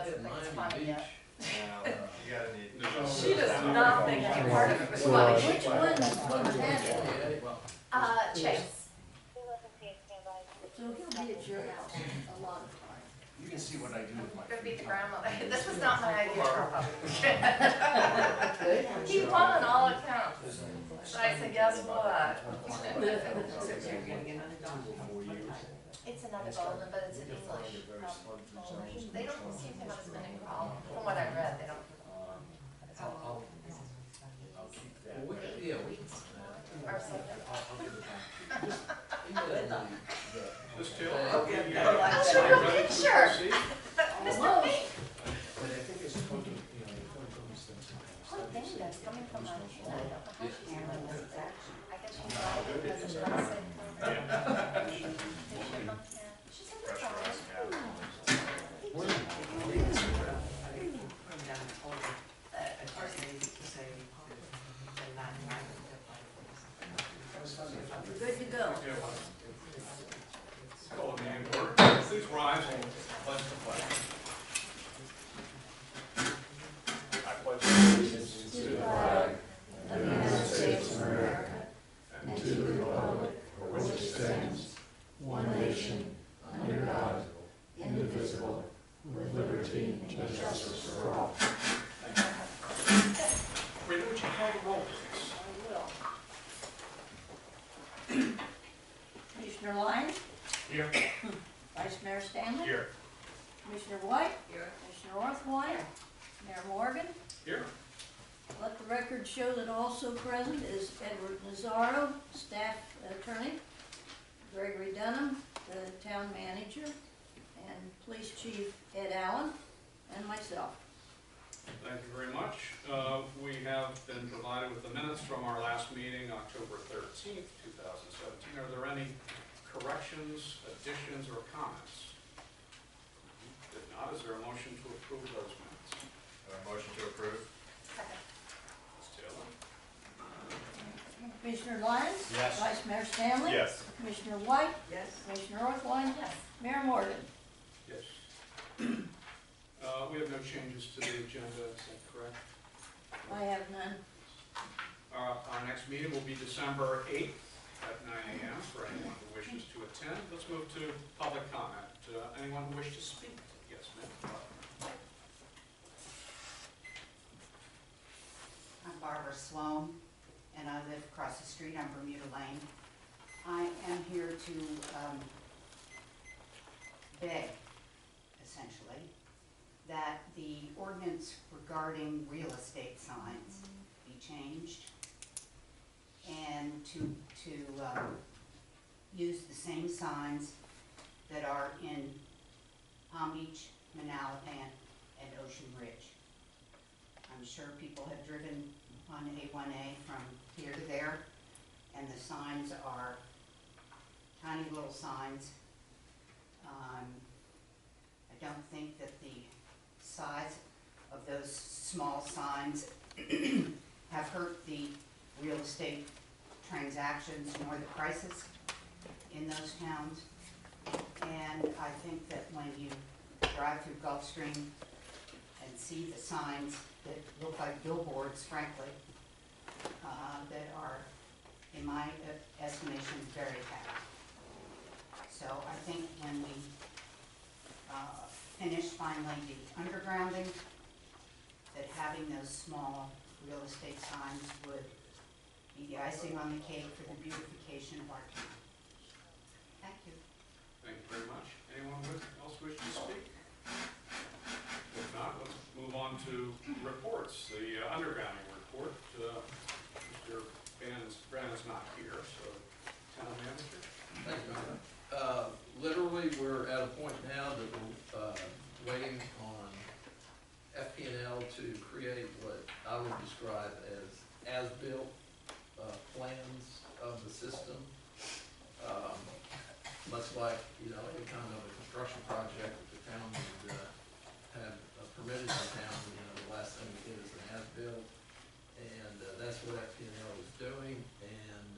doesn't think it's funny yet. You gotta need. She does not think any part of it was funny. Which one had it? Chase. So he'll be at your house a lot of times. You can see what I do with my. Could be the grandmother. This was not my idea for a public. He won on all accounts. So I said, guess what? It's another golden, but it's an English. They don't seem to have as many problems. From what I read, they don't. I'll keep that. Well, we can. Or something. This Taylor? I'll show you a picture. Mr. Pink. But I think it's totally, you know, those things. Poor thing that's coming from Montana. I don't know how she's doing this. I guess she's not because it's dressing. She said, "That's all right." We're good to go. Call the meeting to order. Please rise and pledge the flag. I pledge allegiance To the flag of the United States of America and to the republic for which it stands, one nation, under God, indivisible, with liberty and justice for all. Rita, would you call the roll, please? Commissioner Lyons, Here. Vice Mayor Stanley, Here. Commissioner White, Commissioner Orthwine, Mayor Morgan. Here. Let the record show that also present is Edward Nazaro, staff attorney, Gregory Dunham, the town manager, and police chief Ed Allen, and myself. Thank you very much. We have been provided with the minutes from our last meeting, October 13th, 2017. Are there any corrections, additions, or comments? If not, is there a motion to approve those minutes? Motion to approve. Ms. Taylor? Commissioner Lyons? Yes. Vice Mayor Stanley? Yes. Commissioner White? Yes. Commissioner Orthwine? Yes. Mayor Morgan? Yes. We have no changes to the agenda, is that correct? I have none. Our next meeting will be December 8th at 9 a.m. for anyone who wishes to attend. Let's move to public comment. Anyone who wishes to speak? Yes, ma'am. I'm Barbara Sloan, and I live across the street on Bermuda Lane. I am here to beg, essentially, that the ordinance regarding real estate signs be changed and to use the same signs that are in Palm Beach, Manalapan, and Ocean Ridge. I'm sure people have driven on A1A from here to there, and the signs are tiny little signs. I don't think that the size of those small signs have hurt the real estate transactions nor the prices in those towns. And I think that when you drive through Gulfstream and see the signs that look like billboards, frankly, that are, in my estimation, very heavy. So I think when we finish finally the undergrounding, that having those small real estate signs would be the icing on the cake for the beautification of our town. Thank you. Thank you very much. Anyone else wish to speak? If not, let's move on to reports. The undergrounding report. Mr. Brannon's not here, so town manager. Thank you, Madam. Literally, we're at a point now that we're waiting on FP&L to create what I would describe as-built plans of the system. Much like, you know, any kind of a construction project that the town would have permitted the town, you know, the last thing we did is an as-built. And that's what FP&L is doing. And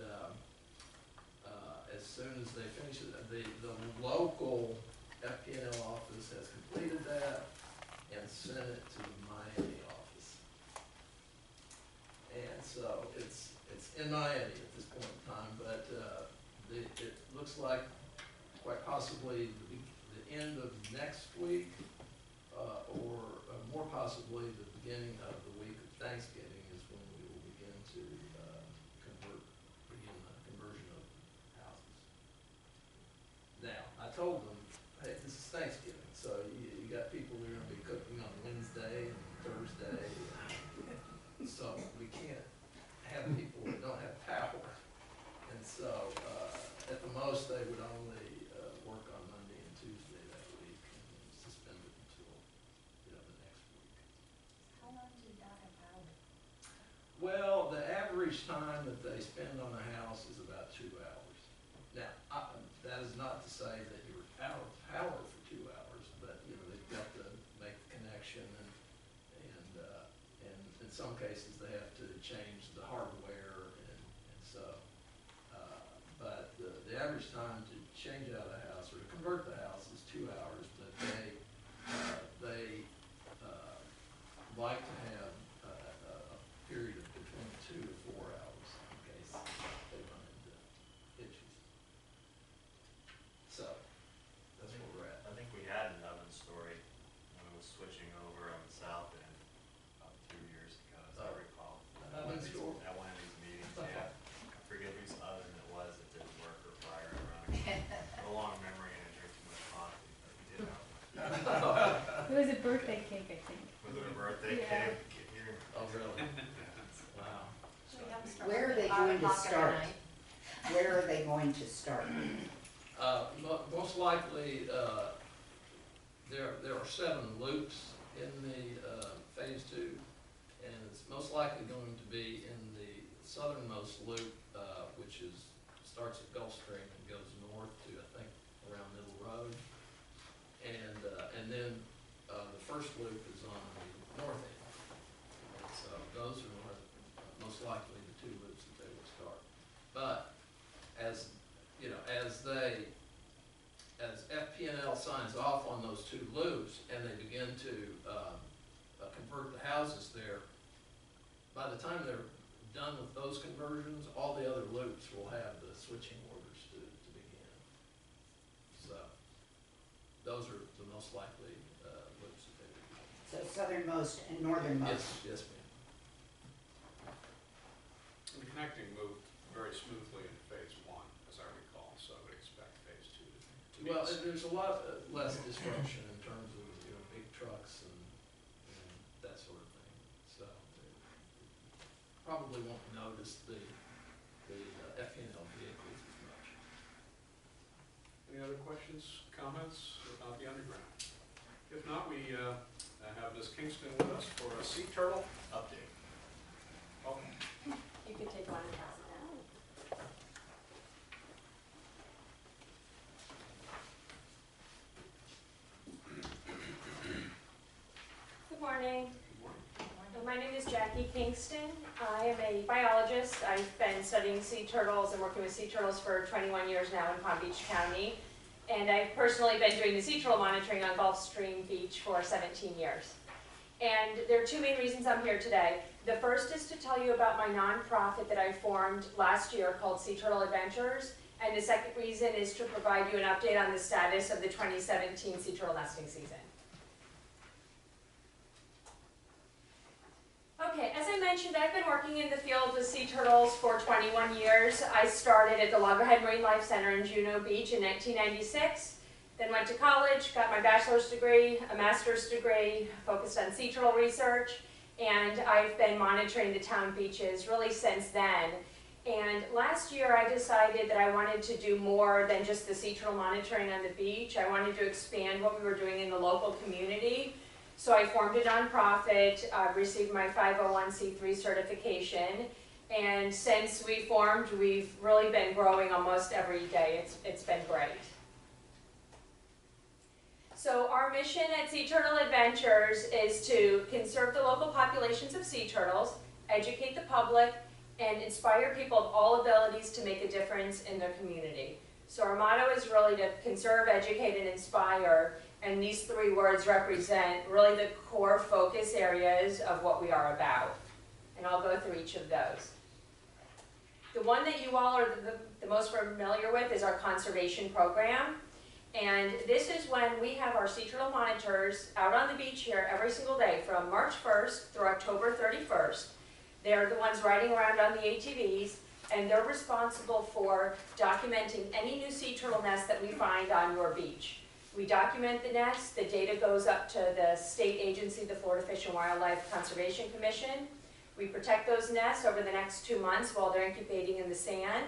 as soon as they finish it, the local FP&L office has completed that and sent it to the Miami office. And so it's in Miami at this point in time, but it looks like quite possibly the end of next week, or more possibly the beginning of the week of Thanksgiving is when we will begin to begin the conversion of houses. Now, I told them, hey, this is Thanksgiving, so you got people who are gonna be cooking on Wednesday and Thursday. And so we can't have people that don't have power. And so, at the most, they would only work on Monday and Tuesday that week and then suspend it until, the next week. How long do you not have power? Well, the average time that they spend on a house is about 2 hours. Now, that is not to say that you're out of power for 2 hours, but, they've got to make the connection and in some cases, they have to change the hardware and so, but the average time to change out a house or to convert the house is 2 hours, but they like to have a period of between 2 to 4 hours in case they run into issues. So, that's where we're at. I think we had an oven story when it was switching over on the south end about 2 years ago, as I recall. An oven store? At one of these meetings, yeah. I forget whose oven it was that didn't work or fire it running. A long memory and I drink too much coffee, but we did have one. It was a birthday cake, I think. Was it a birthday Yeah. cake? Oh, really? Wow. Where are they going to start? Where are they going to start? Most likely, there are 7 loops in the phase 2, and it's most likely going to be in the southernmost loop, which starts at Gulfstream and goes north to, I think, around Middle Road. And then the first loop is on the north end. And so those are most likely the 2 loops that they will start. But as FP&L signs off on those 2 loops and they begin to convert the houses there, by the time they're done with those conversions, all the other loops will have the switching orders to begin. So those are the most likely loops that they would use. So southernmost and northernmost? Yes, ma'am. The connecting moved very smoothly in phase 1, as I recall, so I would expect phase 2 to be. Well, there's a lot less disruption in terms of, big trucks and that sort of thing. So, probably won't notice the FP&L vehicles as much. Any other questions, comments about the underground? If not, we have Ms. Kingston with us for a sea turtle update. Welcome. You could take one and pass it down. Good morning. Good morning. My name is Jackie Kingston. I am a biologist. I've been studying sea turtles and working with sea turtles for 21 years now in Palm Beach County. And I've personally been doing the sea turtle monitoring on Gulfstream Beach for 17 years. And there are 2 main reasons I'm here today. The first is to tell you about my nonprofit that I formed last year called Sea Turtle Adventures. And the second reason is to provide you an update on the status of the 2017 sea turtle nesting season. Okay, as I mentioned, I've been working in the field with sea turtles for 21 years. I started at the Loggerhead Marine Life Center in Juneau Beach in 1996, then went to college, got my bachelor's degree, a master's degree, focused on sea turtle research, and I've been monitoring the town beaches really since then. And last year I decided that I wanted to do more than just the sea turtle monitoring on the beach. I wanted to expand what we were doing in the local community. So I formed a nonprofit, received my 501c3 certification, and since we formed, we've really been growing almost every day. It's been great. So our mission at Sea Turtle Adventures is to conserve the local populations of sea turtles, educate the public, and inspire people of all abilities to make a difference in their community. So our motto is really to conserve, educate, and inspire. And these 3 words represent really the core focus areas of what we are about. And I'll go through each of those. The one that you all are the most familiar with is our conservation program. And this is when we have our sea turtle monitors out on the beach here every single day from March 1st through October 31st. They're the ones riding around on the ATVs, and they're responsible for documenting any new sea turtle nests that we find on your beach. We document the nests, the data goes up to the state agency, the Florida Fish and Wildlife Conservation Commission. We protect those nests over the next 2 months while they're incubating in the sand.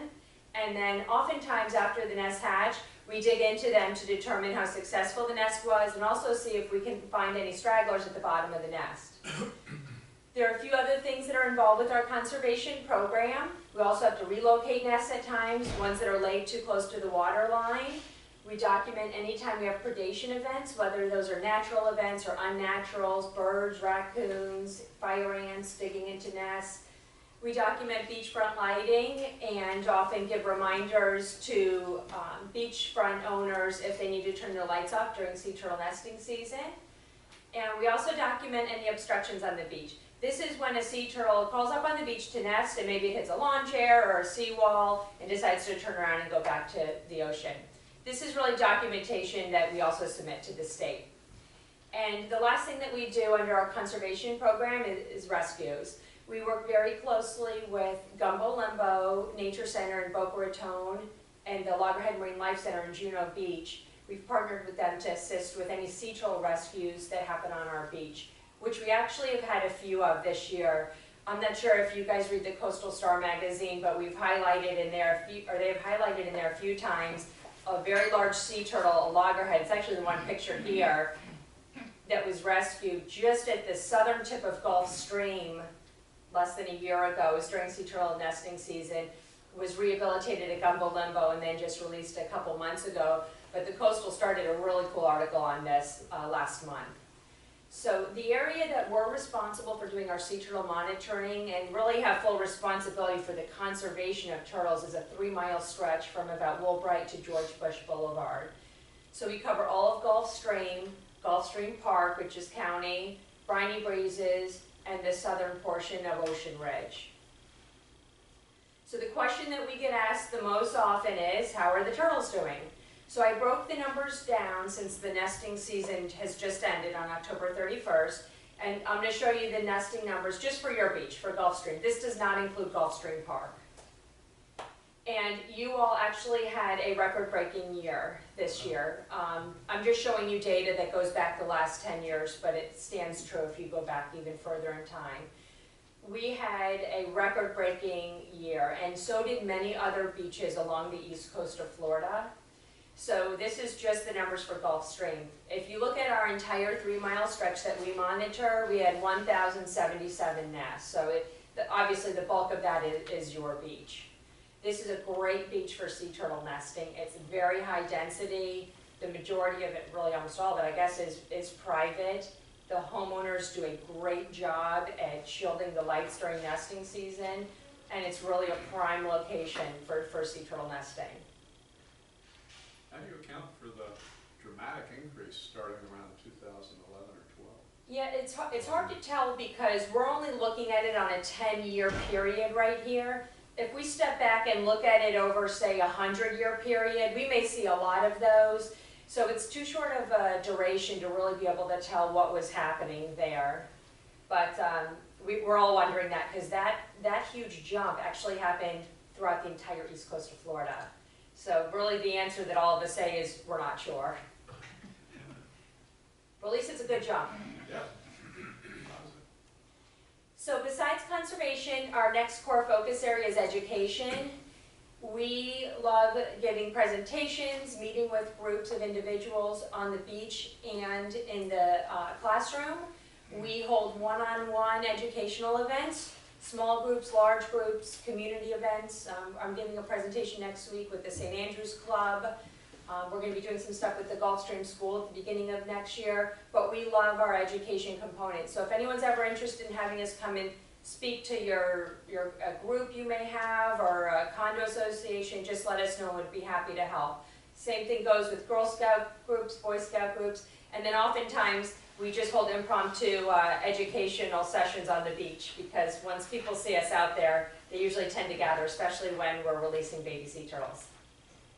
And then oftentimes after the nests hatch, we dig into them to determine how successful the nest was and also see if we can find any stragglers at the bottom of the nest. There are a few other things that are involved with our conservation program. We also have to relocate nests at times, ones that are laid too close to the water line. We document anytime we have predation events, whether those are natural events or unnaturals, birds, raccoons, fire ants digging into nests. We document beachfront lighting and often give reminders to beachfront owners if they need to turn their lights off during sea turtle nesting season. And we also document any obstructions on the beach. This is when a sea turtle crawls up on the beach to nest and maybe it hits a lawn chair or a seawall and decides to turn around and go back to the ocean. This is really documentation that we also submit to the state. And the last thing that we do under our conservation program is rescues. We work very closely with Gumbo Limbo Nature Center in Boca Raton and the Loggerhead Marine Life Center in Juno Beach. We've partnered with them to assist with any sea turtle rescues that happen on our beach, which we actually have had a few of this year. I'm not sure if you guys read the Coastal Star magazine, but we've highlighted in there they've highlighted in there a few times a very large sea turtle, a loggerhead. It's actually the one pictured here that was rescued just at the southern tip of Gulf Stream less than a year ago. It was during sea turtle nesting season. Was rehabilitated at Gumbo Limbo and then just released a couple months ago. But the Coastal Star did a really cool article on this last month. So the area that we're responsible for doing our sea turtle monitoring and really have full responsibility for the conservation of turtles is a 3-mile stretch from about Woolbright to George Bush Boulevard. So we cover all of Gulf Stream Park, which is county, Briny Breezes, and the southern portion of Ocean Ridge. So the question that we get asked the most often is, how are the turtles doing? So I broke the numbers down since the nesting season has just ended on October 31st, and I'm going to show you the nesting numbers just for your beach, for Gulfstream. This does not include Gulfstream Park. And you all actually had a record-breaking year this year. I'm just showing you data that goes back the last 10 years, but it stands true if you go back even further in time. We had a record-breaking year, and so did many other beaches along the east coast of Florida. So this is just the numbers for Gulfstream. If you look at our entire 3-mile stretch that we monitor, we had 1,077 nests. So obviously the bulk of that is your beach. This is a great beach for sea turtle nesting. It's very high density. The majority of it, really almost all of it, I guess, is private. The homeowners do a great job at shielding the lights during nesting season, and it's really a prime location for sea turtle nesting. How do you account for the dramatic increase starting around 2011 or 12? Yeah, it's hard to tell because we're only looking at it on a 10-year period right here. If we step back and look at it over, say, a 100-year period, we may see a lot of those. So it's too short of a duration to really be able to tell what was happening there. But we're all wondering that because that huge jump actually happened throughout the entire east coast of Florida. So really the answer that all of us say is we're not sure. But at least it's a good jump. Yep. So besides conservation, our next core focus area is education. We love giving presentations, meeting with groups of individuals on the beach and in the classroom. We hold one-on-one educational events. Small groups, large groups, community events. I'm giving a presentation next week with the St. Andrews Club. We're going to be doing some stuff with the Gulfstream School at the beginning of next year, but we love our education component. So if anyone's ever interested in having us come and speak to your group you may have or a condo association, just let us know and we'd be happy to help. Same thing goes with Girl Scout groups, Boy Scout groups. And then oftentimes, we just hold impromptu educational sessions on the beach, because once people see us out there, they usually tend to gather, especially when we're releasing baby sea turtles.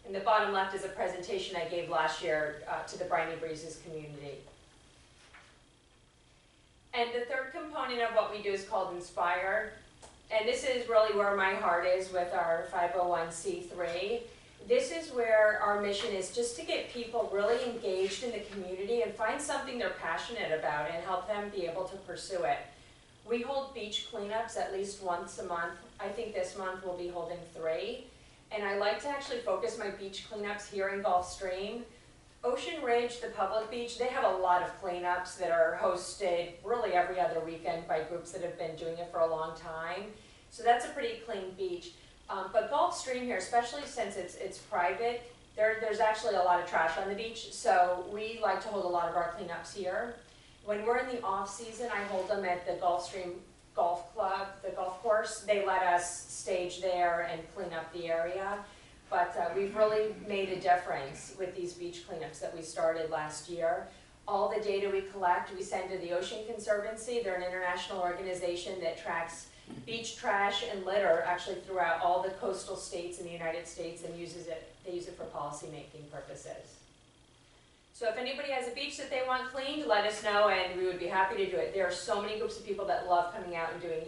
And the bottom left is a presentation I gave last year to the Briny Breezes community. And the third component of what we do is called Inspire. And this is really where my heart is with our 501c3. This is where our mission is just to get people really engaged in the community and find something they're passionate about and help them be able to pursue it. We hold beach cleanups at least once a month. I think this month we'll be holding 3. And I like to actually focus my beach cleanups here in Gulfstream. Ocean Ridge, the public beach, they have a lot of cleanups that are hosted really every other weekend by groups that have been doing it for a long time. So that's a pretty clean beach. But Gulfstream here, especially since it's private, there's actually a lot of trash on the beach. So we like to hold a lot of our cleanups here. When we're in the off season, I hold them at the Gulfstream Golf Club, the golf course. They let us stage there and clean up the area. But we've really made a difference with these beach cleanups that we started last year. All the data we collect, we send to the Ocean Conservancy. They're an international organization that tracks beach trash and litter actually throughout all the coastal states in the United States, and they use it for policy making purposes. So if anybody has a beach that they want cleaned, let us know and we would be happy to do it. There are so many groups of people that love coming out and doing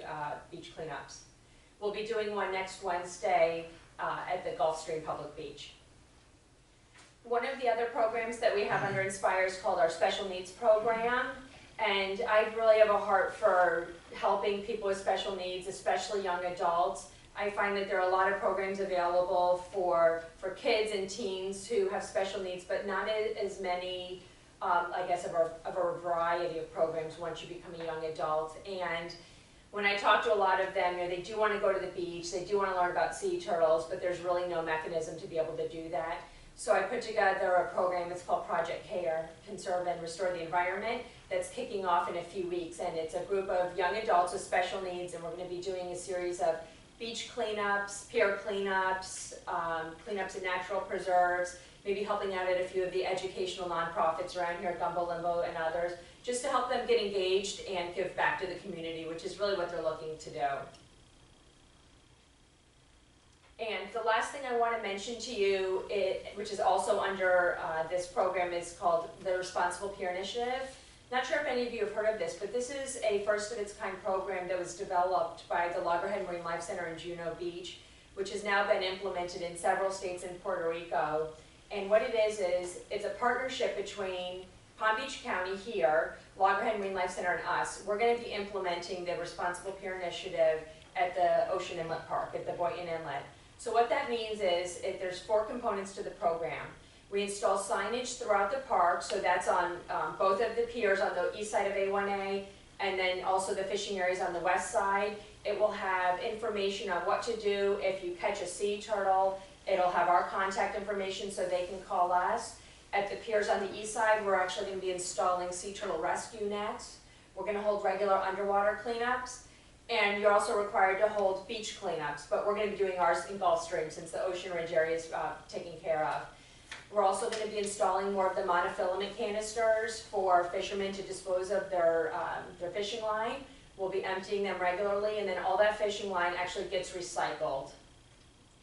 beach cleanups. We'll be doing one next Wednesday at the Gulfstream Public Beach. One of the other programs that we have under Inspire is called our Special Needs Program. And I really have a heart for helping people with special needs, especially young adults. I find that there are a lot of programs available for kids and teens who have special needs, but not as many, I guess, of a variety of programs once you become a young adult. And when I talk to a lot of them, they do want to go to the beach, they do want to learn about sea turtles, but there's really no mechanism to be able to do that. So I put together a program, it's called Project CARE, Conserve and Restore the Environment, that's kicking off in a few weeks. And it's a group of young adults with special needs, and we're going to be doing a series of beach cleanups, pier cleanups, cleanups in natural preserves, maybe helping out at a few of the educational nonprofits around here, Gumbo Limbo and others, just to help them get engaged and give back to the community, which is really what they're looking to do. And the last thing I want to mention to you, which is also under this program, is called the Responsible Pier Initiative. Not sure if any of you have heard of this, but this is a first-of-its-kind program that was developed by the Loggerhead Marine Life Center in Juno Beach, which has now been implemented in several states in Puerto Rico. And what it is it's a partnership between Palm Beach County here, Loggerhead Marine Life Center, and us. We're going to be implementing the Responsible Pier Initiative at the Ocean Inlet Park, at the Boynton Inlet. So what that means is there's 4 components to the program. We install signage throughout the park, so that's on both of the piers on the east side of A1A, and then also the fishing areas on the west side. It will have information on what to do if you catch a sea turtle. It'll have our contact information so they can call us. At the piers on the east side, we're actually going to be installing sea turtle rescue nets. We're going to hold regular underwater cleanups. And you're also required to hold beach cleanups, but we're going to be doing ours in Gulfstream since the Ocean Ridge area is taken care of. We're also going to be installing more of the monofilament canisters for fishermen to dispose of their fishing line. We'll be emptying them regularly, and then all that fishing line actually gets recycled.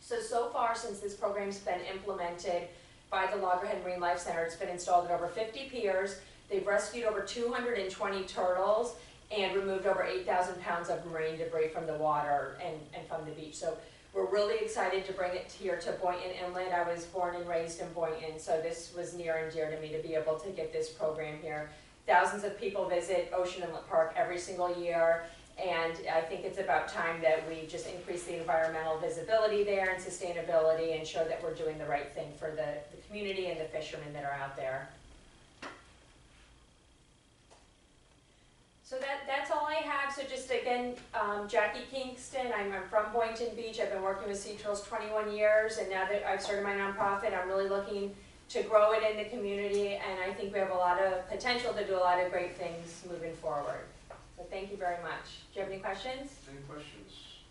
So far, since this program's been implemented by the Loggerhead Marine Life Center, it's been installed at over 50 piers. They've rescued over 220 turtles and removed over 8,000 pounds of marine debris from the water and from the beach. So we're really excited to bring it here to Boynton Inlet. I was born and raised in Boynton, so this was near and dear to me to be able to get this program here. Thousands of people visit Ocean Inlet Park every single year, and I think it's about time that we just increase the environmental visibility there and sustainability and show that we're doing the right thing for the community and the fishermen that are out there. So that's all I have. So just again, Jackie Kingston, I'm from Boynton Beach. I've been working with Sea Turtles 21 years, and now that I've started my nonprofit, I'm really looking to grow it in the community, and I think we have a lot of potential to do a lot of great things moving forward. So thank you very much. Do you have any questions? Any questions?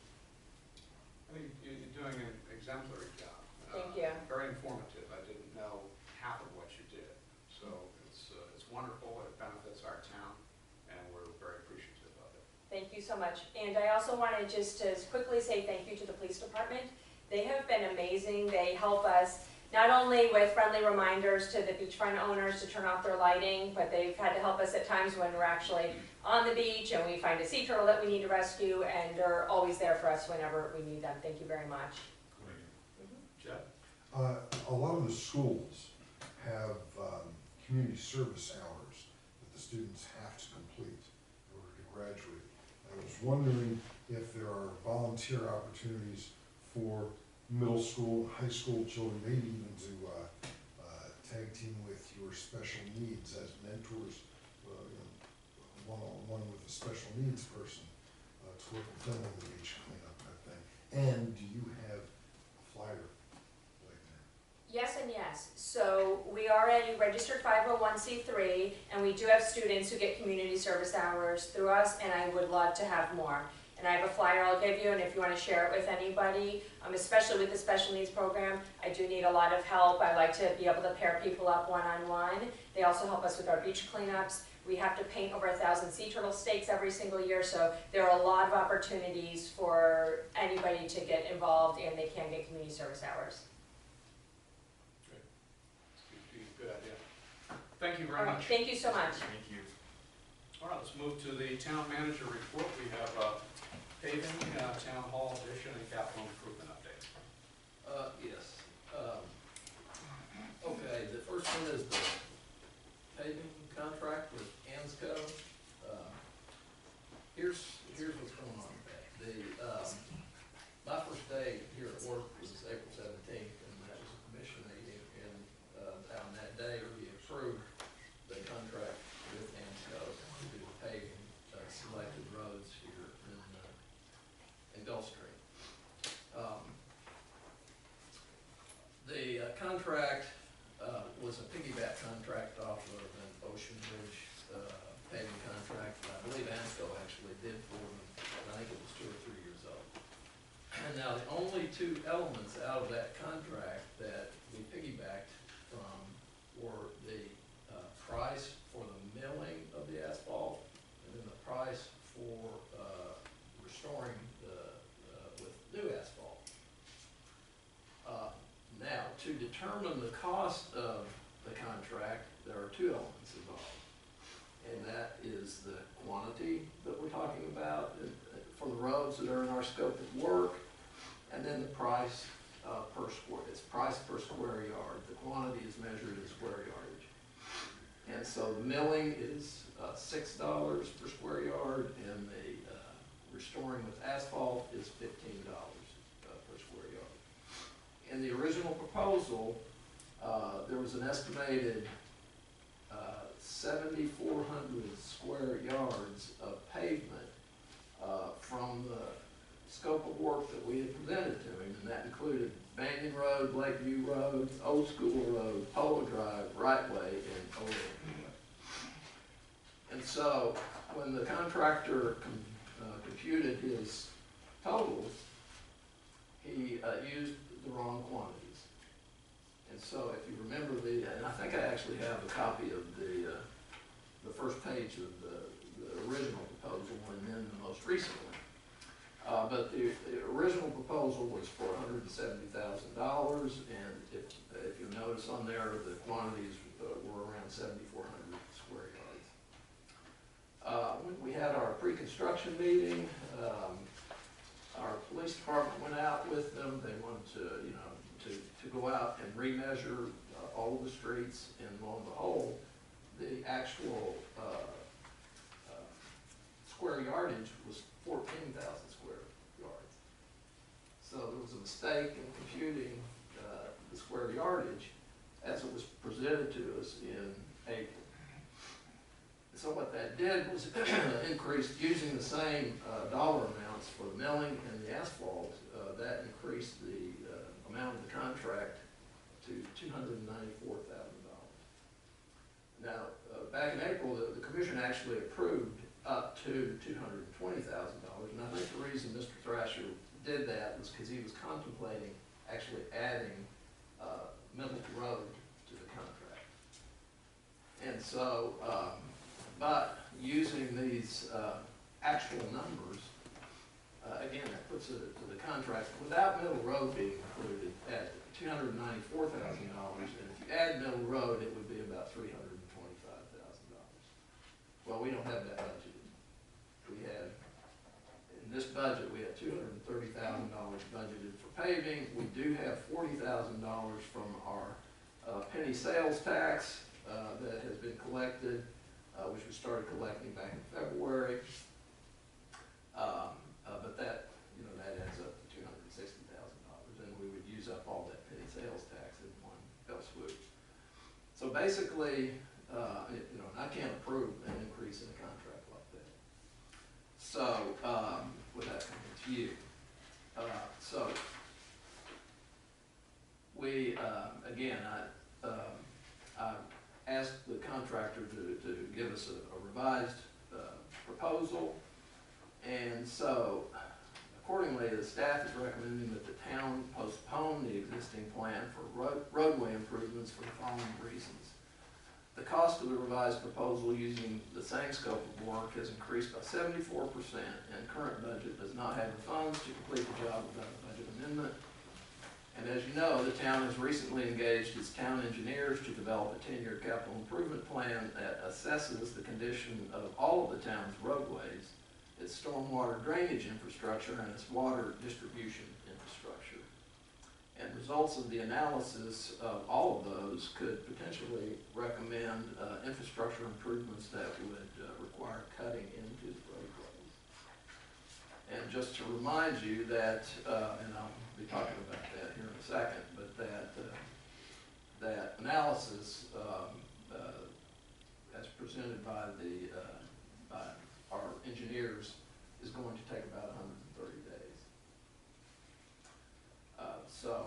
I think you're doing an exemplary job. Thank you. Very informative. I didn't know half of what you did, so it's wonderful. Thank you so much. And I also wanted just to quickly say thank you to the police department. They have been amazing. They help us not only with friendly reminders to the beachfront owners to turn off their lighting, but they've had to help us at times when we're actually on the beach and we find a sea turtle that we need to rescue, and they're always there for us whenever we need them. Thank you very much. Jeff? A lot of the schools have community service hours that the students have to complete in order to graduate. I was wondering if there are volunteer opportunities for middle school, high school children, maybe even to tag team with your special needs as mentors, one-on-one with a special needs person to work with them on the beach cleanup, I think. And do you have a flyer like that? Yes and yes. So we are a registered 501c3, and we do have students who get community service hours through us, and I would love to have more. And I have a flyer I'll give you, and if you want to share it with anybody, especially with the special needs program, I do need a lot of help. I like to be able to pair people up one-on-one. They also help us with our beach cleanups. We have to paint over 1,000 sea turtle steaks every single year, so there are a lot of opportunities for anybody to get involved, and they can get community service hours. Good idea. Thank you very All right, much. thank you so much. Thank you. All right, let's move to the town manager report. We have paving, town hall addition, and capital improvement update. Yes. Okay, the first one is the paving contract with ANSCO. Here's what's going on with that. My first day here at work was April 17th, and that was a commission meeting, and on that day, we approved the contract with ANSCO to do the paving, selected roads here in Gulf Stream. The contract was a piggyback contract off of an Ocean Ridge paving contract. I believe ANSCO actually did for them, I think it was 2 or 3 years old. And now the only two elements out of that contract that we piggybacked from were the price for the milling of the asphalt, and then the price for restoring with new asphalt. Now, to determine the cost of the contract, there are two elements involved. And that is the quantity that we're talking about for the roads that are in our scope of work, and then the price per square, it's price per square yard. The quantity is measured in square yardage. And so the milling is $6 per square yard, and the restoring with asphalt is $15 per square yard. In the original proposal, there was an estimated 7,400 square yards of pavement from the scope of work that we had presented to him, and that included Banyan Road, Lakeview Road, Old School Road, Polo Drive, Right Way, and Old Way. And so, when the contractor computed his totals, he used the wrong quantities. And so, if you remember and I think I actually have a copy of the first page of the original proposal and then the most recent one. But the original proposal was for $170,000, and if you notice on there, the quantities were around 7,400 square yards. When we had our pre-construction meeting, our police department went out with them. They wanted to, to go out and remeasure all of the streets, and lo and behold, the actual square yardage was 14,000 square yards. So there was a mistake in computing the square yardage as it was presented to us in April. So what that did was increased, using the same dollar amounts for the milling and the asphalt, that increased the amount of the contract to $294,000. Now, back in April, the commission actually approved up to $220,000, and I think the reason Mr. Thrasher did that was because he was contemplating actually adding Middleton Road to the contract. And so, but using these actual numbers, again, that puts it to the contract, without Middle Road being included, at $294,000, and if you add Middle Road, it would be about $325,000. Well, we don't have that budgeted. We have, in this budget, we have $230,000 budgeted for paving. We do have $40,000 from our penny sales tax that has been collected, which we started collecting back in February. But that, that adds up to $260,000, and we would use up all that penny sales tax in one fell swoop. So basically, I can't approve an increase in a contract like that. So, without coming to you. So, we, again, I asked the contractor to give us a revised proposal. And so, accordingly, the staff is recommending that the town postpone the existing plan for roadway improvements for the following reasons. The cost of the revised proposal using the same scope of work has increased by 74%, and current budget does not have the funds to complete the job without a budget amendment. And as you know, the town has recently engaged its town engineers to develop a 10-year capital improvement plan that assesses the condition of all of the town's roadways, its stormwater drainage infrastructure, and its water distribution infrastructure. And results of the analysis of all of those could potentially recommend infrastructure improvements that would require cutting into the roadways. And just to remind you that, and I'll be talking about that here in a second, but that analysis, as presented by our engineers, is going to take about 130 days. So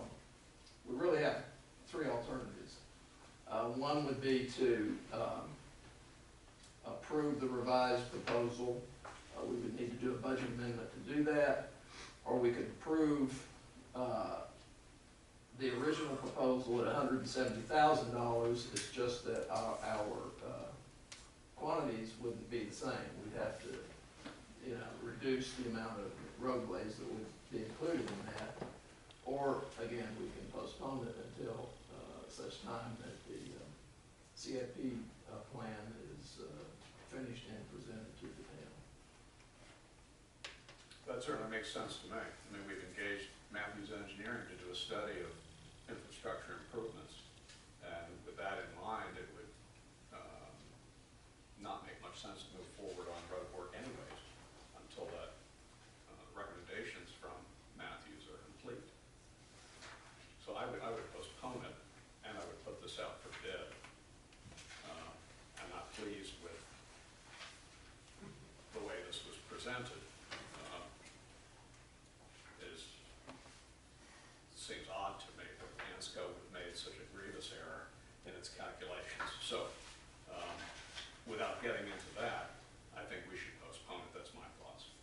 we really have three alternatives. One would be to approve the revised proposal. We would need to do a budget amendment to do that, or we could approve the original proposal at $170,000. It's just that our quantities wouldn't be the same. We'd have to, reduce the amount of roadways that would be included in that. Or, again, we can postpone it until such time that the CIP plan is finished and presented to the town. That certainly makes sense to me. I mean, we've engaged Matthews Engineering to do a study of infrastructure improvements, and with that in mind, it would not make much sense to move forward on road work anyways until the recommendations from Matthews are complete. So I would postpone it, and I would put this out for bid. I'm not pleased with the way this was presented. It seems odd to me that Ansco made such a grievous error in its calculations. So, without getting into that, I think we should postpone it. That's my thoughts.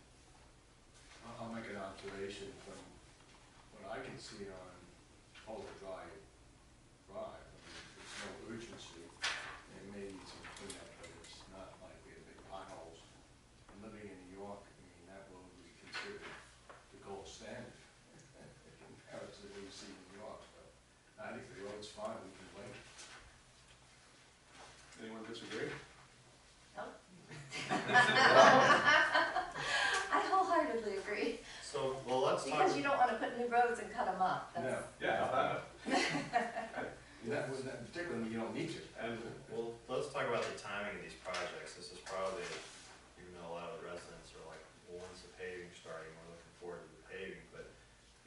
I'll make an observation from what I can see on Boulder Drive. There's no urgency. There may be some cleanup, but it's not likely a big potholes. And living in New York, that road would be considered the gold standard compared to what you see in New York. But I think the road's fine, we can wait. Anyone disagree? I wholeheartedly agree, So, well, let's talk. because you don't wanna put new roads and cut them up. No. That's- Yeah, Particularly when you don't need to. And well, let's talk about the timing of these projects. This is probably, even though a lot of the residents are like, well, when's the paving starting? We're looking forward to the paving, but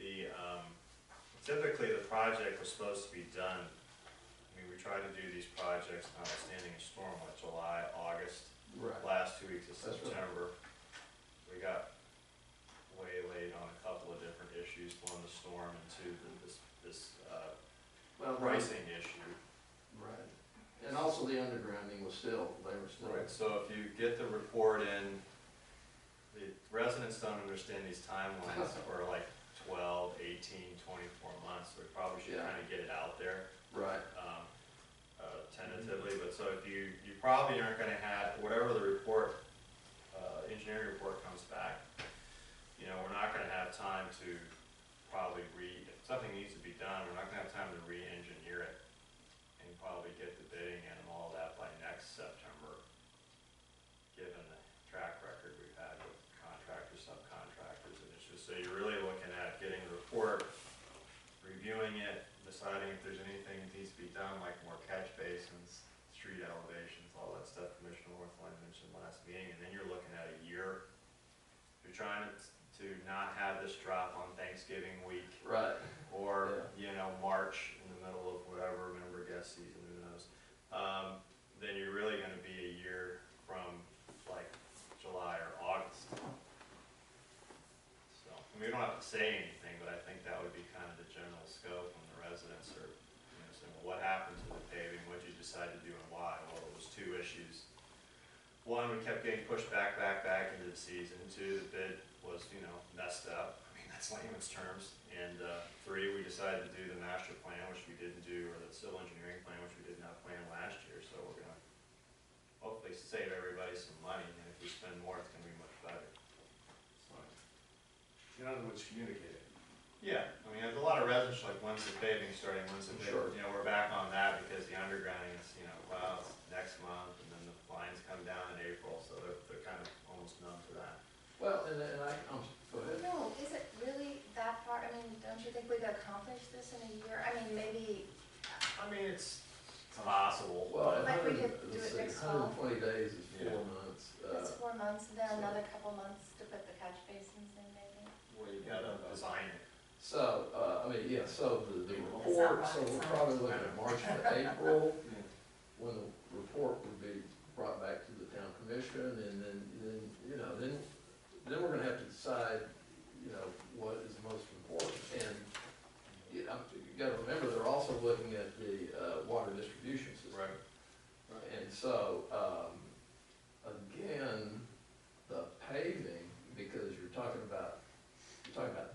the, typically the project was supposed to be done. I mean, we tried to do these projects notwithstanding a storm, like July, August, Right. last 2 weeks of That's right. September. We got way late on a couple of different issues, one, the storm, and two, this pricing issue. Right. And also the undergrounding was still, they were still. Right, so if you get the report in, the residents don't understand these timelines for like 12, 18, 24 months, so we probably should Yeah. kind of get it out there, Right. tentatively, but so if you probably aren't gonna have, whatever the report, engineer engineering report comes back, you know, we're not gonna have time to probably if something needs to be done, we're not gonna have time to re-engineer it and probably get the bidding in and all that by next September, given the track record we've had with contractors, subcontractors, and it's just, so you're really looking at getting the report, reviewing it, deciding if there's anything that needs to be done, like more catch basins, street elevations, all that stuff Commissioner Northline mentioned last meeting, and then you're looking at a year. You're trying to not have this drop on Thanksgiving week, Right. or, you know, March in the middle of whatever, remember gas season, who knows. Then you're really gonna be a year from like July or August. So, I mean, we don't have to say anything, but I think that would be kind of the general scope when the residents are, you know, saying, well, what happened to the paving, what did you decide to do and why? Well, it was two issues. One, we kept getting pushed back into the season. Two, the bid was, you know, messed up. I mean, that's layman's terms. And three, we decided to do the master plan, which we didn't do, or the civil engineering plan, which we did not plan last year. So we're gonna hopefully save everybody some money, and if we spend more, it's gonna be much better. In other words, communicate it. Yeah, I mean, there's a lot of residents like, when's the paving starting, when's the Sure. paving? You know, we're back on that because the undergrounding is, you know, well, it's next month, and then the lines come down in April, so they're kind of almost numb to that. Well, and go ahead. No, is it really that far? I mean, don't you think we could accomplish this in a year? I mean, maybe, I mean, it's possible. Well, Like we could do it next fall. 120 days is Yeah. 4 months. it's 4 months, and then so- another couple months to put the catch basins in maybe. Well, you gotta design it. So, I mean, yeah, so the not report, rocket so we're science. probably looking at March to April, when the report would be brought back to the town commission, and then, you know, then we're gonna have to decide, you know, what is most important. And you gotta remember, they're also looking at the, water distribution system. And so, again, the paving, because you're talking about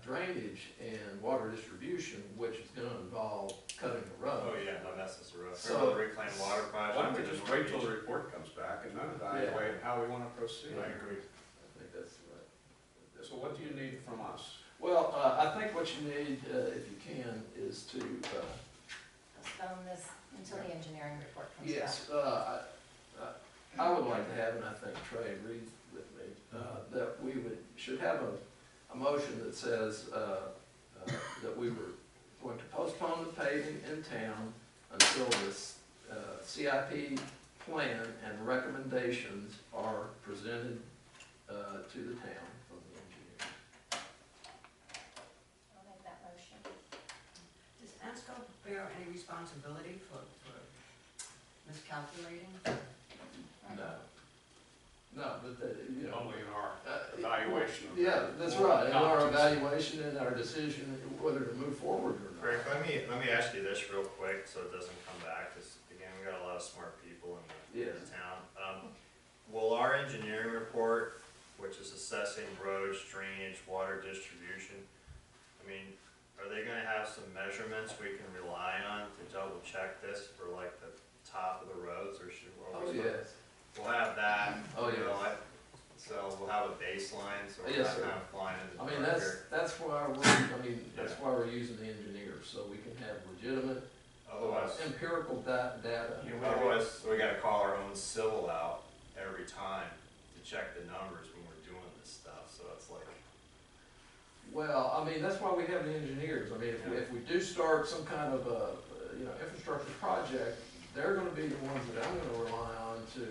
drainage and water distribution, which is gonna involve cutting the road. Oh, yeah, no, that's just a rough. So- Remember the reclaimed water project? Why don't we just wait till the report comes back and then evaluate how we wanna proceed? I agree. I think that's right. So what do you need from us? Well, I think what you need, if you can, is to, Postpone this until the engineering report comes back. yes, I would like to have, and I think Trey agrees with me, that we should have a motion that says that we were going to postpone the paving in town until this CIP plan and recommendations are presented to the town from the engineer. I'll make that motion. Does ANSCO bear any responsibility for miscalculating? No, but, you know. Only in our uh, evaluation of. Yeah, that's right, in our evaluation and our decision whether to move forward or not. Rick, let me ask you this real quick, so it doesn't come back, because again, we got a lot of smart people in the Yes. town. Will our engineering report, which is assessing roads, drainage, water distribution, I mean, are they gonna have some measurements we can rely on to double check this for like the top of the roads, or should we? Oh, yes. We'll have that. Oh, you know, yes. So we'll have a baseline, so we're Yes, not sir. kind of flying in the I mean, dark here. that's why that's why we're using the engineers, so we can have legitimate, Otherwise, empirical data. otherwise, we gotta call our own civil out every time to check the numbers when we're doing this stuff, so it's like, Well, I mean, that's why we have the engineers. I mean, if we do start some kind of a, infrastructure project, they're gonna be the ones that I'm gonna rely on to,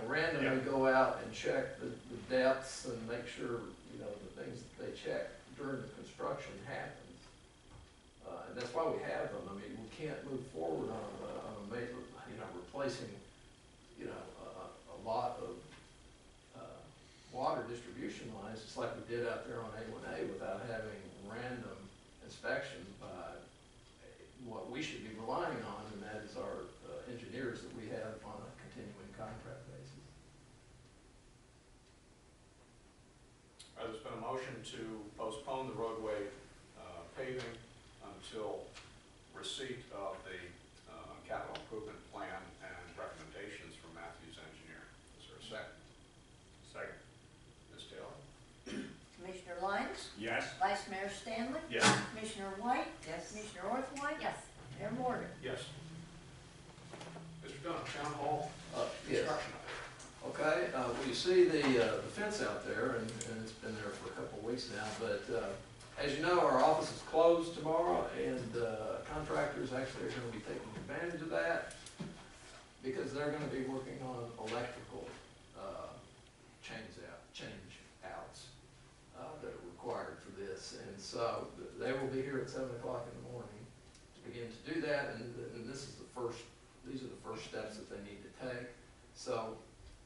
randomly go out and check the depths and make sure, the things that they check during the construction happens. And that's why we have them. I mean, we can't move forward on a major, replacing, a lot of, water distribution lines, just like we did out there on A1A, without having random inspections by what we should be relying on, and that is our engineers that we have on a continuing contract basis. All right, there's been a motion to postpone the roadway paving until receipt of the capital improvement plan and recommendations from Matthews Engineering. Is there a second? second. well, you see the fence out there, and it's been there for a couple of weeks now, but as you know, our office is closed tomorrow, and contractors actually are going to be taking advantage of that because they're going to be working on electrical change outs that are required for this. And so they will be here at 7 o'clock in the morning to begin to do that, and these are the first steps that they need to take. So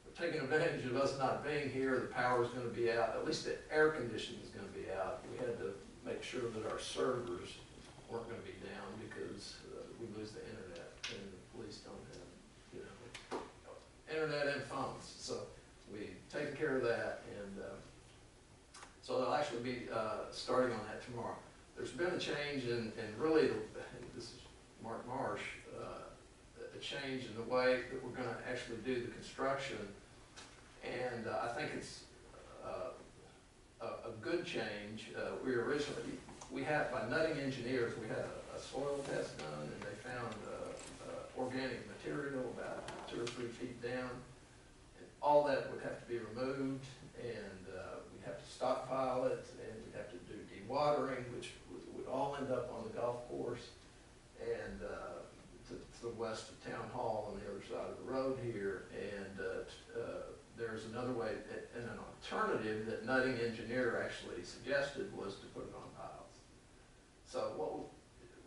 they're taking advantage of us not being here. The power is going to be out, at least the air conditioning is going to be out. We had to make sure that our servers weren't going to be down because we lose the internet, and the police don't have, you know, internet and phones. So we've taken care of that, and so they'll actually be starting on that tomorrow. There's been a change in really, this is Mark Marsh, a change in the way that we're going to actually do the construction, and I think it's a good change. We had, by Nutting Engineers, we had a soil test done, and they found organic material about 2 or 3 feet down. And all that would have to be removed, and we'd have to stockpile it, and we'd have to do dewatering, which would all end up on the golf course, and to the west of Town Hall on the other side of the road here. And there's another way, and an alternative that Nutting Engineer actually suggested was to put it on piles. So what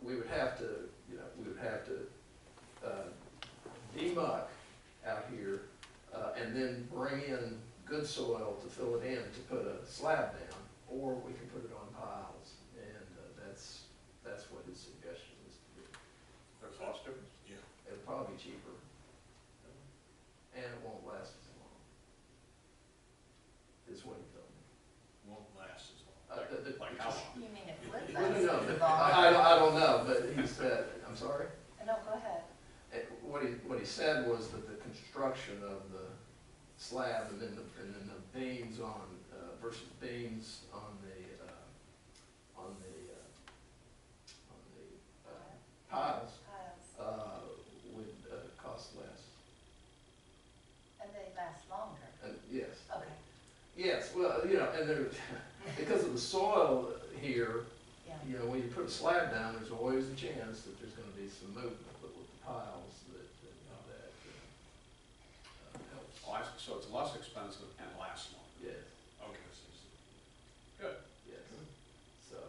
we would have to, you know, we would have to demuck out here and then bring in good soil to fill it in to put a slab down, or we can put it on piles, and that's what his suggestion is to do. There's cost difference? Yeah. It'll probably be cheaper, and it won't last as long, is what he told me. Won't last as long. Like how long? You mean it would No, last no, too no, long? I don't know, but he said, I'm sorry? No, go ahead. What he said was that the construction of the slab and then the beams on, versus beams on the piles, Piles. would cost less. And they last longer. And yes, Okay, yes, well, you know, and there, because of the soil here, yeah. you know, when you put a slab down, there's always a chance that there's gonna be some movement, but with the piles, that helps. Oh, so it's less expensive and lasts longer. Yes, Okay. Good. yes. So,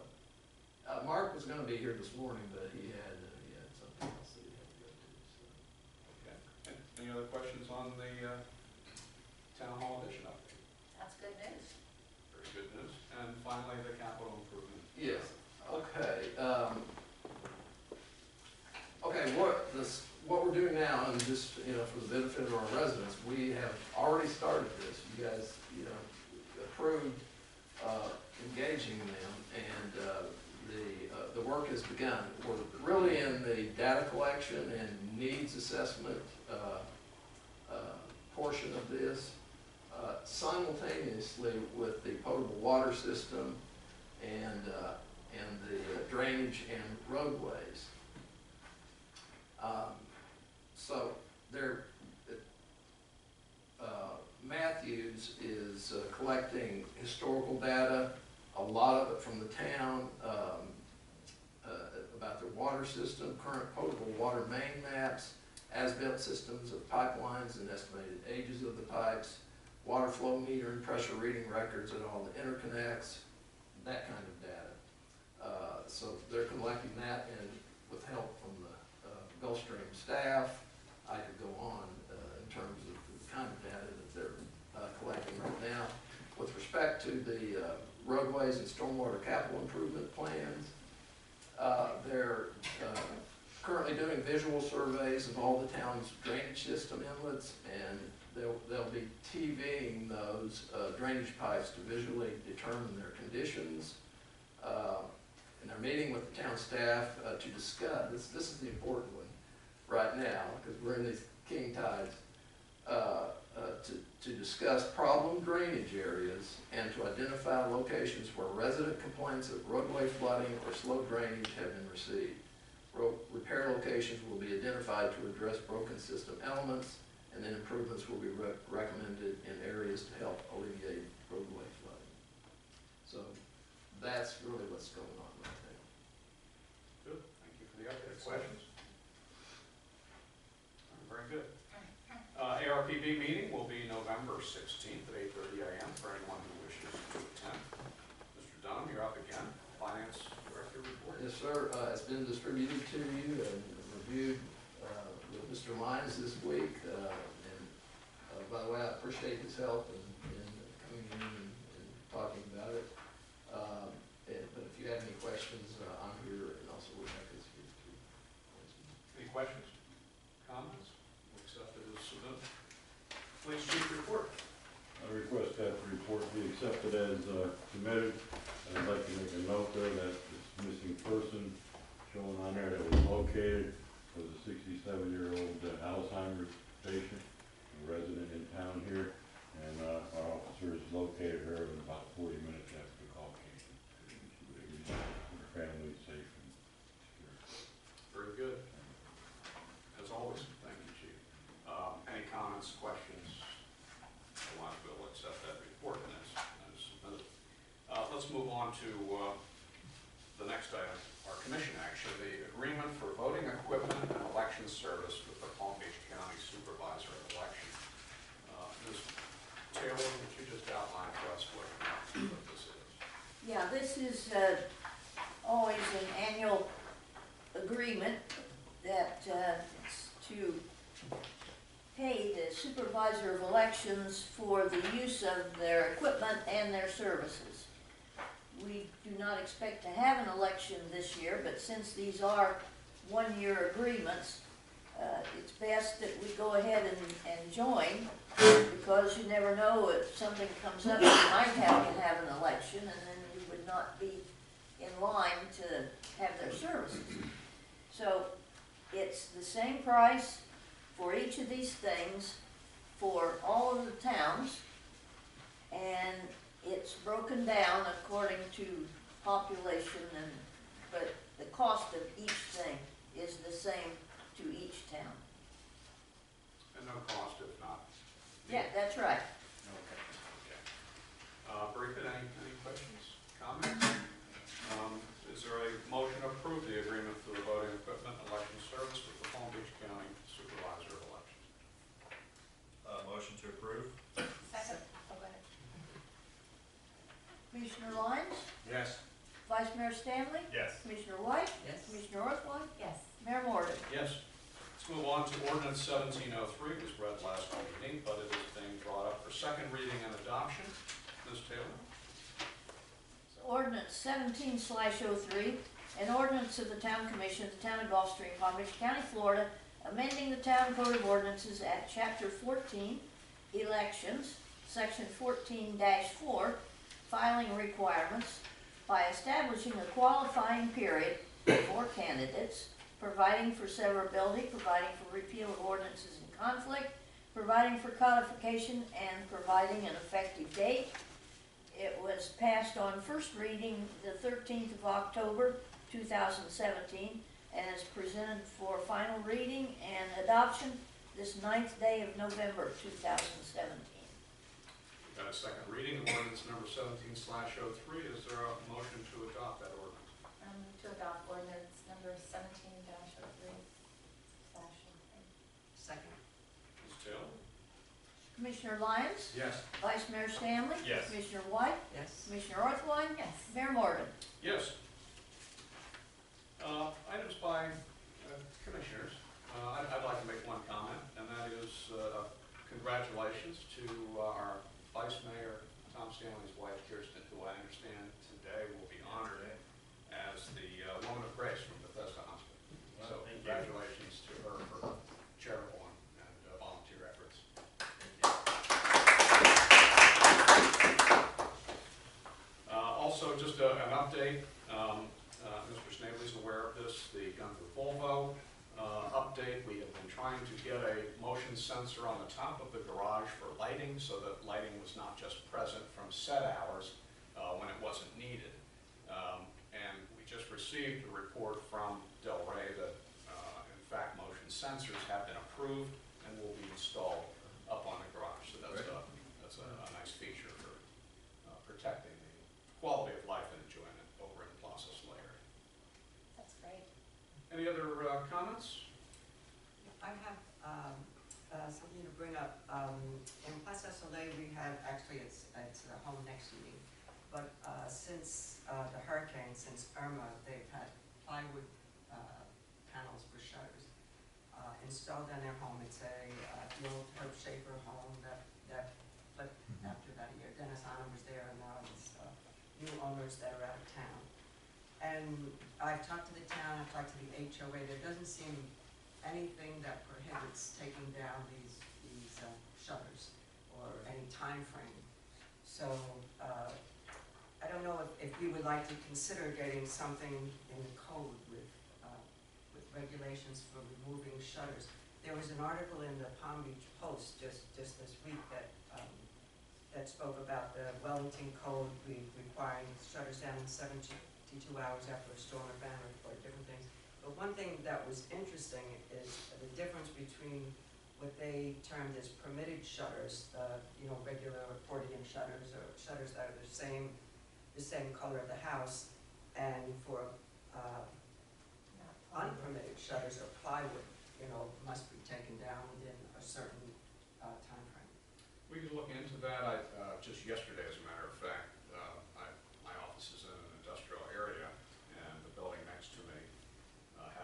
Mark was gonna be here this morning, but he had something else that he had to go to, so. Okay. Any other questions on the town hall addition update? That's good news. Very good news. And finally, the capital improvement. Yes, okay. Okay, what we're doing now, and just, you know, for the benefit of our residents, we have already started this. You guys, you know, approved engaging them, and the work has begun. We're really in the data collection and needs assessment portion of this, simultaneously with the potable water system and the drainage and roadways. So there, Matthews is collecting historical data, a lot of it from the town, about their water system, current potable water main maps, as-built systems of pipelines and estimated ages of the pipes, water flow meter and pressure reading records at all the interconnects, that kind of data. So they're collecting that, and with help from the Gulfstream staff, I could go on in terms of the kind of data that they're collecting right now. With respect to the roadways and stormwater capital improvement plans, they're currently doing visual surveys of all the town's drainage system inlets, and they'll be TVing those drainage pipes to visually determine their conditions. And they're meeting with the town staff to discuss, this is the important one right now, because we're in these king tides, to discuss problem drainage areas and to identify locations where resident complaints of roadway flooding or slow drainage have been received. Repair locations will be identified to address broken system elements, and then improvements will be recommended in areas to help alleviate roadway flooding. So that's really what's going on right now. Good, thank you for the update. Questions? Very good. ARPB meeting will be November 16th at 8:30 a.m. for anyone who wishes to attend. Mr. Dunham, you're up again. Finance Director report. Yes, sir. It's been distributed to you and reviewed with Mr. Lyons this week. By the way, I appreciate his help in coming in and talking about it. But if you have any questions, I'm here, and also Rebecca's here too. Any questions? Comments? We'll accept it as submitted. Police Chief report. I request that the report be accepted as submitted. I'd like to make a note there that this missing person shown on there that was located was a 67-year-old Alzheimer's patient, a resident in town here, and our officers located her in about 40 minutes after the call came. Her family is safe and secure. Very good. As always, thank you, Chief. Any comments, questions? Otherwise, we'll accept that report as submitted. Let's move on to the next item, our commission action, the agreement for voting equipment and election service with the Palm Beach County Supervisor of Election. Ms. Taylor, would you just outline for us what this is? Yeah, this is always an annual agreement that it's to pay the supervisor of elections for the use of their equipment and their services. We do not expect to have an election this year, but since these are one-year agreements, it's best that we go ahead and join, because you never know if something comes up, you might have to have an election, and then you would not be in line to have their services. So it's the same price for each of these things for all of the towns, and it's broken down according to population, but the cost of each thing is the same to each town. And no cost if not. Yeah, that's right. Okay. Very good. Any questions, comments? Is there a motion to approve the agreement for the voting equipment and election service with the Palm Beach County Supervisor of Elections? Motion to approve? Second. Oh, go ahead. Commissioner Lyons, Yes. Vice Mayor Stanley, Yes. Commissioner White, Yes. Commissioner Orthwein, Yes. Mayor Morgan. Yes. Let's move on to ordinance 1703. It was read last meeting, but it is being brought up for second reading and adoption. Ms. Taylor? Ordinance 17/03, an ordinance of the Town Commission of the Town of Gulfstream, Palm Beach County, Florida, amending the Town Code of Ordinances at Chapter 14, Elections, Section 14-4, Filing Requirements, by establishing a qualifying period for candidates, providing for severability, providing for repeal of ordinances in conflict, providing for codification, and providing an effective date. It was passed on first reading the 13th of October, 2017, and is presented for final reading and adoption this 9th day of November, 2017. We've got a second reading of ordinance number 17/03. Is there a motion to adopt that ordinance? To adopt ordinance number 17-03/03. Second. Ms. Taylor? Commissioner Lyons, Yes. Vice Mayor Stanley, Yes. Commissioner White, Yes. Commissioner Orthwein, Yes. Mayor Morgan. Yes. Items by commissioners. I'd like to make one comment, and that is congratulations to our Vice Mayor, Tom Stanley's wife, Kirsten, who I understand today will be honored as the Woman of Grace from Bethesda Hospital. So Thank you. congratulations to her for charitable and volunteer efforts. Also, just an update, Mr. Snavely's aware of this, the Gunther Volvo update. We have been trying to get a motion sensor on the top of the garage for lighting, so that lighting was not just present from set hours when it wasn't needed. And we just received a report from Del Rey that, in fact, motion sensors have been approved and will be installed that's home next to me. But since the hurricane, since Irma, they've had plywood panels for shutters installed in their home. It's the old Herb Schaefer home that flipped after about a year. Dennis Anna was there, and now it's new owners that are out of town. And I've talked to the town, I've talked to the HOA. There doesn't seem anything that prohibits taking down these shutters or any time frame. So I don't know if you would like to consider getting something in the code with regulations for removing shutters. There was an article in the Palm Beach Post just this week that spoke about the Wellington Code requiring shutters down in 72 hours after a storm event or different things. But one thing that was interesting is the difference between what they termed as permitted shutters, regular accordion shutters or shutters that are the same color of the house, and for unpermitted shutters or plywood, must be taken down within a certain time frame. We can look into that. Just yesterday, as a matter of fact, my office is in an industrial area, and the building next to me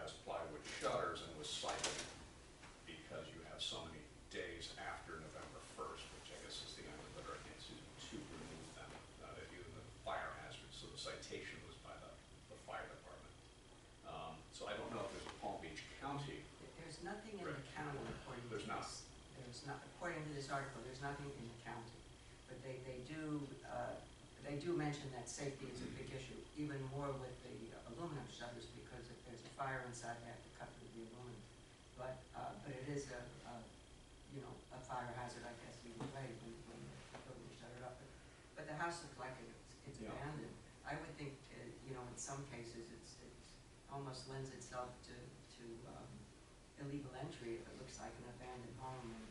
has plywood shutters and was cited because you have so many days after November 1st, which I guess is the end of the hurricane season, to remove them, due to the fire hazard. So the citation was by the fire department. So I don't know if there's a Palm Beach County. There's nothing in the county according to There's not. this. There's not, according to this article, there's nothing in the county. But they do mention that safety is a big issue, even more with the aluminum shutters, because if there's a fire inside, they have to cut through the aluminum. But it is a fire hazard, I guess, either way when the building is shuttered up. But the house looks like it's Yeah. abandoned. I would think, in some cases, it's almost lends itself to illegal entry if it looks like an abandoned home. And,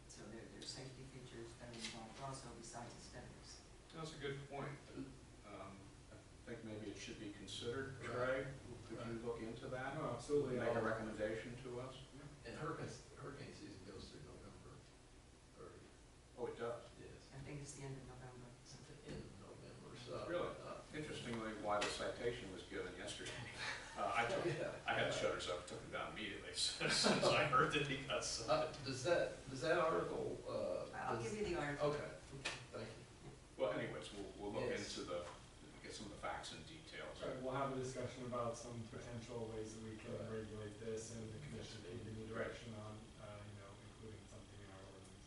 so there's safety features that are involved also besides aesthetics. That's a good point. I think maybe it should be considered. Trey, could you look into that? No, absolutely. Make a recommendation to us? And hurricane season goes through November 30th. Oh, it does? Yes, I think it's the end of November. it's at the end of November, so. Really? Interestingly, why the citation was given yesterday. I had the shutters up, took them down immediately as soon as I heard that he got cited. Does that article, I'll give you the article. Okay, thank you. Well, anyways, we'll look Yes. into get some of the facts and details. Right, we'll have a discussion about some potential ways that we can Right. regulate this, and the commission can give me direction on, including something in our ordinance.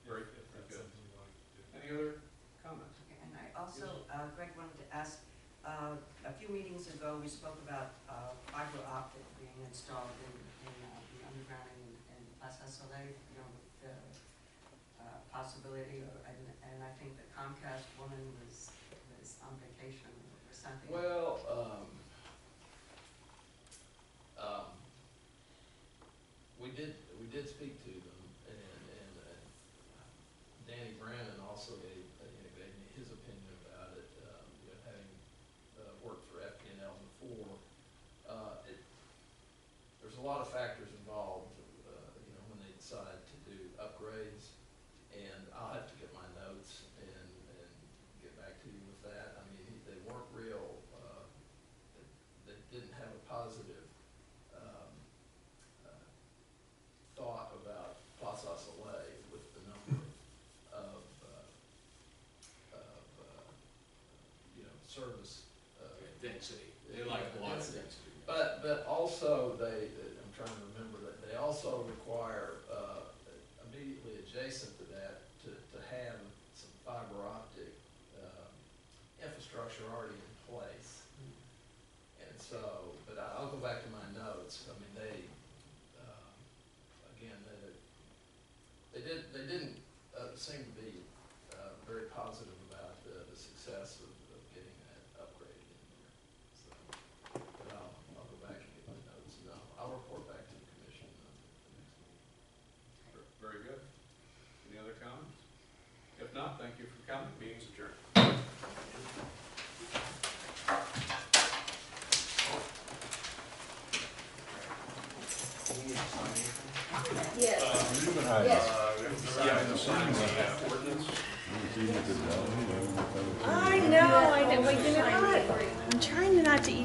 Very If that's good. something you want to do. Any other comments? Okay, and I also, Greg wanted to ask, a few meetings ago, we spoke about fiber optic being installed in the underground in Plaza Soleil, with the possibility, and I think the Comcast woman was on vacation or something. Well, we did speak to them, and Danny Brannon also gave me his opinion about it, having worked for FPNL before. There's a lot of factors involved, when they decide to do upgrades, and I'll have to get my notes and get back to you with that. I mean, they weren't real, they didn't have a positive thought about Plaza Soleil with the number of service. Density. They like a lot of density. But also I'm trying to remember that they also require, immediately adjacent to that, to have some fiber optic, infrastructure already in place. And so, but I'll go back to my notes. I mean, they didn't seem to be very positive about the success of getting that upgraded in there. So, but I'll go back and get my notes, and I'll report back to the commission on the next meeting. Very good. Any other comments? If not, thank you for coming. Meeting's adjourned. Yes. Yeah, the signing ordinance. Senior could tell me, I know, but you know what? I'm trying not to eat